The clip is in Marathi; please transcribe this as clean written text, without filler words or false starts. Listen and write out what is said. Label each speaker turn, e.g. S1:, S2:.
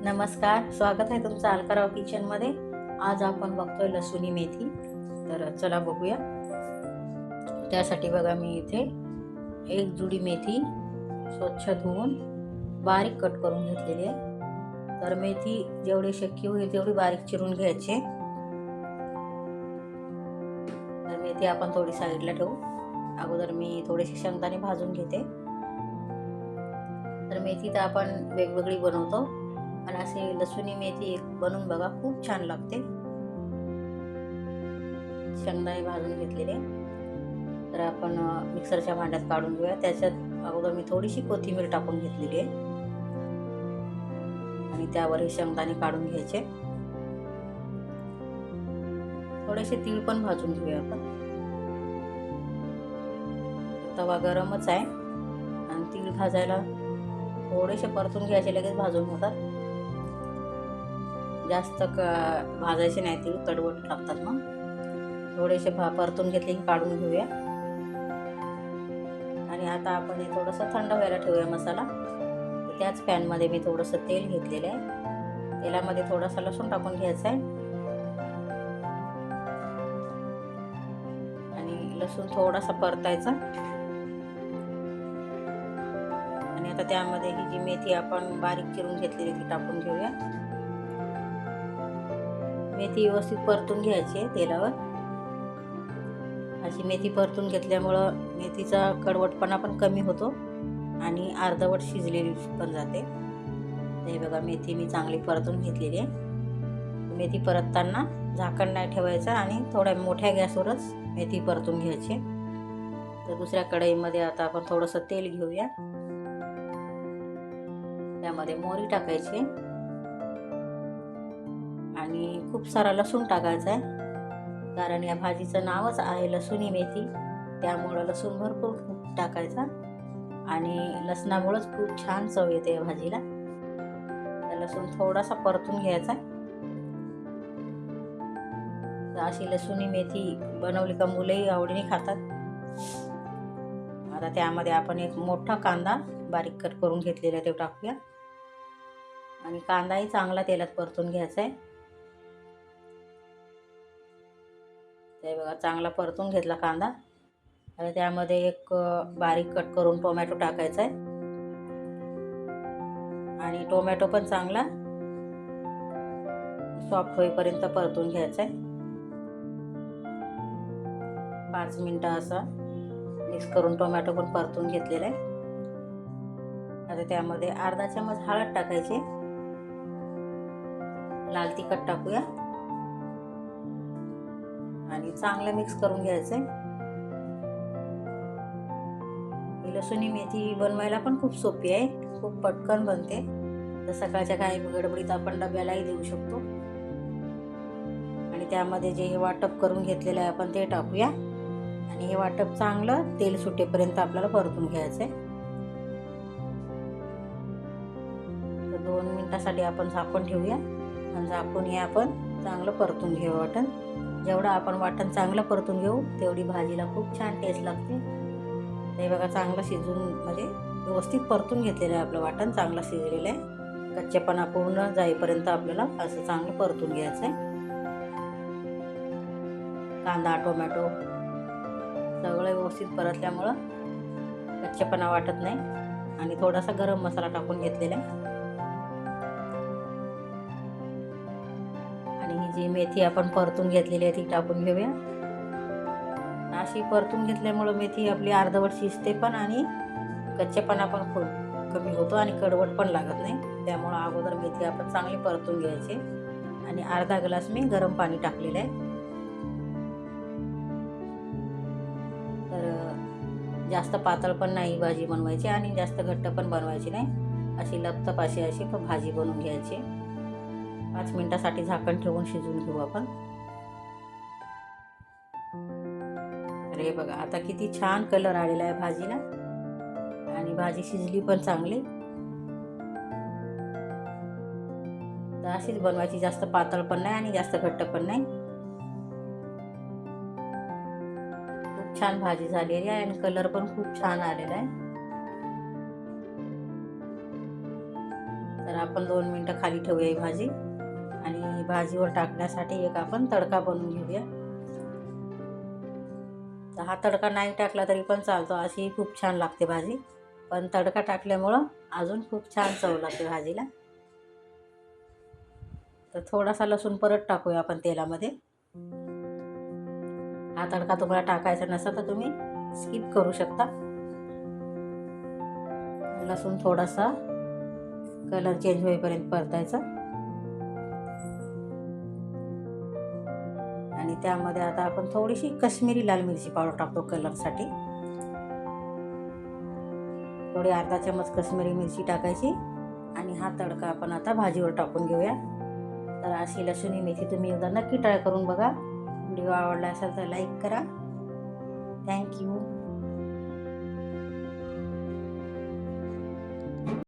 S1: नमस्कार, स्वागत आहे तुमचं अलकाराव किचनमध्ये. आज आपण बघतोय लसुणी मेथी. तर चला बघूया. त्यासाठी बघा मी इथे एक जुडी मेथी स्वच्छ धुवून बारीक कट करून घेतलेली आहे. तर मेथी जेवढी शक्य होईल तेवढी बारीक चिरून घ्यायची. तर मेथी आपण थोडी साईडला ठेवू. अगोदर मी थोडेसे शेंगदाणे भाजून घेते. तर मेथी तर आपण वेगवेगळी बनवतो, पण असे लसुणी मेथी एक बनवून बघा, खूप छान लागते. शेंगदाणे भाजून घेतलेले तर आपण मिक्सरच्या भांड्यात काढून घेऊया. त्याच्यात अगोदर मी थोडीशी कोथिंबीर टाकून घेतलेली आहे आणि त्यावर हे शेंगदाणे काढून घ्यायचे. थोडेसे तीळ पण भाजून घेऊया आपण. तवा गरमच आहे आणि तीळ भाजायला थोडेसे परतून घ्यायचे, लगेच भाजून होतात. जास्त भाजायचे नाही, तीळ कडवट लागतात. मग थोडेसे परतून घेतले की काढून घेऊया. आणि आता आपण हे थोडंसं थंड व्हायला ठेवूया मसाला. त्याच पॅनमध्ये मी थोडंसं तेल घेतलेलं आहे. तेलामध्ये थोडासा लसूण टाकून घ्यायचा आहे आणि लसूण थोडासा परतायचा. आणि आता त्यामध्ये ही जी मेथी आपण बारीक चिरून घेतलेली ती टाकून घेऊया. मेथी व्यवस्थित परतून घ्यायची आहे तेलावर. अशी मेथी परतून घेतल्यामुळं मेथीचा कडवटपणा पण कमी होतो आणि अर्धवट शिजलेली पण जाते. हे बघा, मेथी मी चांगली परतून घेतलेली आहे. मेथी परतताना झाकण नाही ठेवायचं आणि थोड्या मोठ्या गॅसवरच मेथी परतून घ्यायची. तर दुसऱ्या कढईमध्ये आता आपण थोडंसं तेल घेऊया. त्यामध्ये मोहरी टाकायची आणि खूप सारा लसूण टाकायचा आहे, कारण या भाजीचं नावच आहे लसुणी मेथी. त्यामुळं लसूण भरपूर खूप टाकायचा आणि लसणामुळंच खूप छान चव येते या भाजीला. तर लसूण थोडासा परतून घ्यायचा. तर अशी लसुणी मेथी बनवली का मुलंही आवडीने खातात. आता त्यामध्ये आपण एक मोठा कांदा बारीक कट करून घेतलेला ते टाकूया आणि कांदाही चांगला तेलात परतून घ्यायचा आहे. ते बघा, चांगला परतून घेतला कांदा. आणि त्यामध्ये एक बारीक कट करून टोमॅटो टाकायचा आहे आणि टोमॅटो पण चांगला सॉफ्ट होईपर्यंत परतून घ्यायचा आहे. 5 मिनिटं असं मिक्स करून टोमॅटो पण परतून घेतलेला आहे. आता त्यामध्ये अर्धा चमच हळद टाकायची, लाल तिखट टाकूया आणि चांगलं मिक्स करून घ्यायचंय. ही लसुणी मेथी बनवायला पण खूप सोपी आहे, खूप पटकन बनते. तर सकाळच्या काही गडबडीत आपण डब्यालाही देऊ शकतो. आणि त्यामध्ये जे हे वाटप करून घेतलेलं आहे आपण ते टाकूया आणि हे वाटप चांगलं तेल सुटेपर्यंत आपल्याला परतून घ्यायचंय. तर 2 मिनिटासाठी आपण झाकून ठेवूया आणि झाकून हे आपण चांगलं परतून घेऊ वाटण. जेवढं आपण वाटण चांगलं परतून घेऊ तेवढी भाजीला खूप छान टेस्ट लागते. ते बघा, चांगलं शिजून म्हणजे व्यवस्थित परतून घेतलेलं आहे आपलं वाटण, चांगलं शिजलेलं आहे. कच्चेपणा पूर्ण जाईपर्यंत आपल्याला असं चांगलं परतून घ्यायचं आहे. कांदा टोमॅटो सगळं व्यवस्थित परतल्यामुळं कच्चेपणा वाटत नाही. आणि थोडासा गरम मसाला टाकून घेतलेला आहे. आणि ही जी मेथी आपण परतून घेतलेली आहे ती टाकून घेऊया. अशी परतून घेतल्यामुळं मेथी आपली अर्धवट शिजते पण आणि कच्चेपणा पण खूप कमी होतो आणि कडवट पण लागत नाही. त्यामुळं अगोदर मेथी आपण चांगली परतून घ्यायची आणि अर्धा ग्लास मी गरम पाणी टाकलेलं आहे. तर जास्त पातळ पण नाही भाजी बनवायची आणि जास्त घट्ट पण बनवायची नाही. अशी लपतप अशी भाजी बनवून घ्यायची. 5 मिनिटासाठी झाकण ठेवून शिजवून घेऊ आपण. अरे बघा, आता किती छान कलर आलेला आहे भाजीला आणि भाजी शिजली पण चांगली. तर अशीच बनवायची, जास्त पातळ पण नाही आणि जास्त घट्ट पण नाही. खूप छान भाजी झालेली आहे आणि कलर पण खूप छान आलेला आहे. तर आपण 2 मिनटं खाली ठेवूया ही भाजी आणि भाजीवर टाकण्यासाठी एक आपण तडका बनवून घेऊया. तर हा तडका नाही टाकला तरी पण चालतो, अशी खूप छान लागते भाजी, पण तडका टाकल्यामुळं अजून खूप छान चव लागते भाजीला. तर थोडासा लसूण परत टाकूया आपण तेलामध्ये. हा तडका तुम्हाला टाकायचा नसेल तर तुम्ही स्किप करू शकता. लसूण थोडासा कलर चेंज होईपर्यंत परतायचा आणि त्यामध्ये आता आपण थोडीशी काश्मीरी लाल मिरची पावडर टाकतो कलरसाठी. थोडी अर्धा चमच काश्मीरी मिरची टाकायची आणि हा तडका आपण आता भाजीवर टाकून घेऊया. तर अशी लसूणी मेथी तुम्ही एकदा नक्की ट्राय करून बघा. व्हिडिओ आवडला असेल तर लाईक करा. थँक्यू.